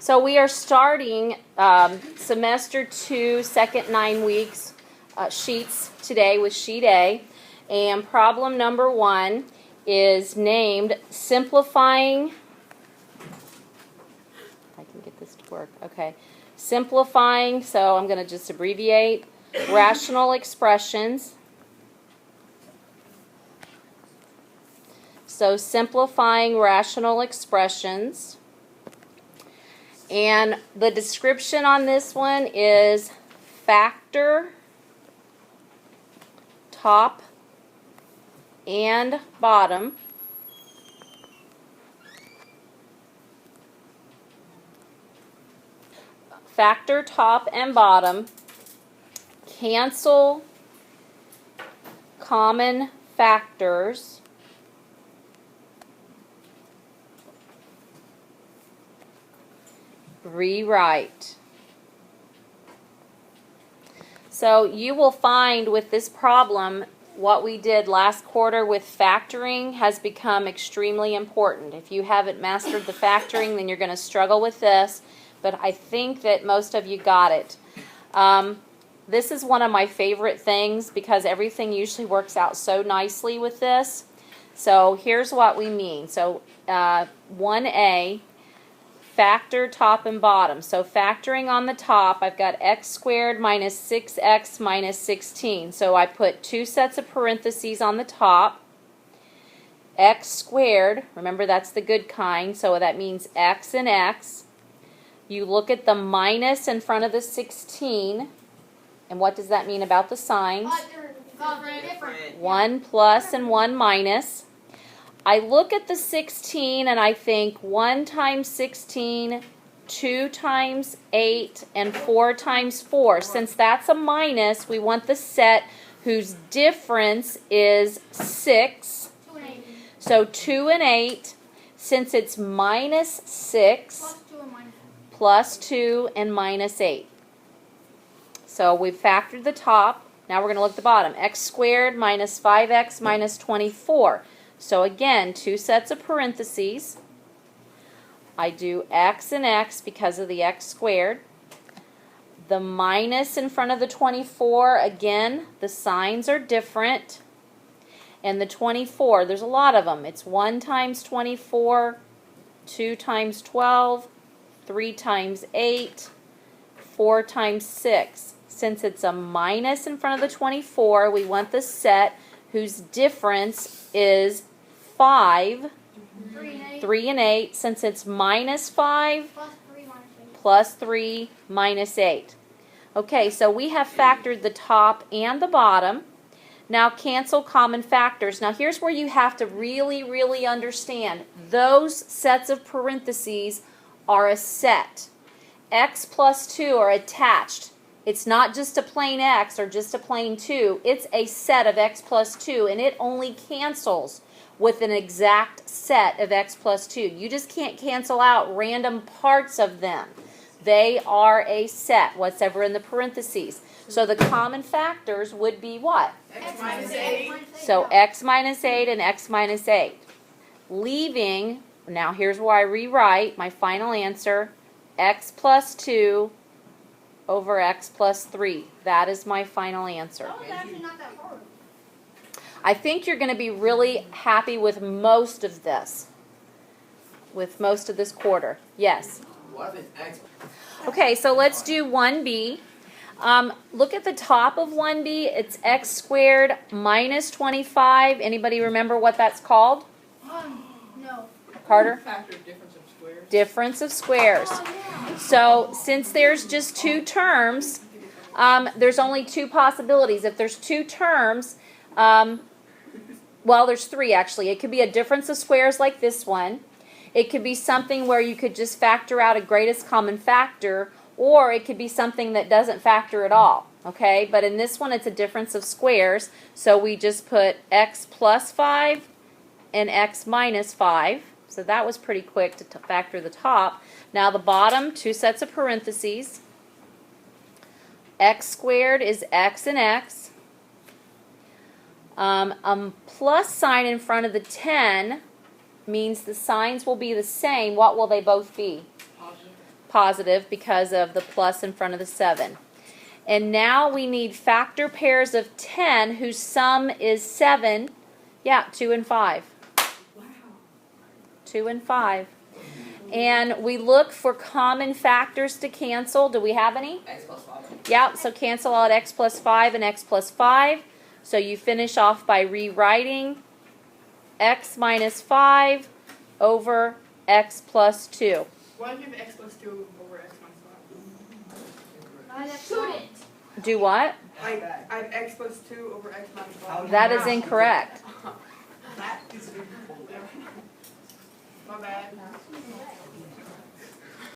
So we are starting semester 2, second 9 weeks sheets today with sheet A. And problem number 1 is named simplifying. If I can get this to work. Okay. Simplifying, so I'm going to just abbreviate, rational expressions. So simplifying rational expressions. And the description on this one is factor, top, and bottom. Factor, top, and bottom. Cancel common factors. Rewrite. So you will find with this problem what we did last quarter with factoring has become extremely important. If you haven't mastered the factoring, then you're going to struggle with this, but I think that most of you got it. This is one of my favorite things because everything usually works out so nicely with this. So here's what we mean. So 1A, factor top and bottom. So factoring on the top, I've got x squared minus 6x minus 16. So I put two sets of parentheses on the top. X squared, remember that's the good kind, so that means x and x. You look at the minus in front of the 16, and what does that mean about the signs? Different. 1 plus and 1 minus. I look at the 16 and I think 1 times 16, 2 times 8, and 4 times 4. Since that's a minus, we want the set whose difference is 6. So 2 and 8, since it's minus 6, plus 2 and minus 8. So we've factored the top. Now we're going to look at the bottom. X squared minus 5x minus 24. So again, two sets of parentheses. I do x and x because of the x squared. The minus in front of the 24, again, the signs are different. And the 24, there's a lot of them. It's 1 times 24, 2 times 12, 3 times 8, 4 times 6. Since it's a minus in front of the 24, we want the set whose difference is 5, 3 and 8, since it's minus 5, plus 3 minus 8. Okay, so we have factored the top and the bottom. Now cancel common factors. Now here's where you have to really understand. Those sets of parentheses are a set. X plus 2 are attached. It's not just a plain x or just a plain 2. It's a set of x plus 2, and it only cancels with an exact set of x plus 2. You just can't cancel out random parts of them. They are a set, whatever in the parentheses. So the common factors would be what? X minus 8. So x minus 8 and x minus 8. Leaving, now here's where I rewrite my final answer, x plus 2 over x plus 3. That is my final answer. That was actually not that hard. I think you're going to be really happy with most of this. With most of this quarter. Yes? What if it's x? Okay, so let's do 1b. Look at the top of 1b. It's x squared minus 25. Anybody remember what that's called? No. Carter? Factor difference of squares. Difference of squares. So since there's just two terms, there's only two possibilities. If there's two terms, well, there's three actually. It could be a difference of squares like this one. It could be something where you could just factor out a greatest common factor, or it could be something that doesn't factor at all. Okay, but in this one it's a difference of squares, so we just put x plus 5 and x minus 5. So that was pretty quick to factor the top. Now the bottom, two sets of parentheses. X squared is x and x. Plus sign in front of the 10 means the signs will be the same. What will they both be? Positive. positive because of the plus in front of the 7. And now we need factor pairs of 10 whose sum is 7. Yeah, 2 and 5. 2 and 5. And we look for common factors to cancel. Do we have any? X plus 5. Yeah, so cancel out x plus 5 and x plus 5. So you finish off by rewriting x minus 5 over x plus 2. Why do you have x plus 2 over x minus 5? Student. Do what? I have x plus 2 over x minus 5. That is incorrect. That is My bad.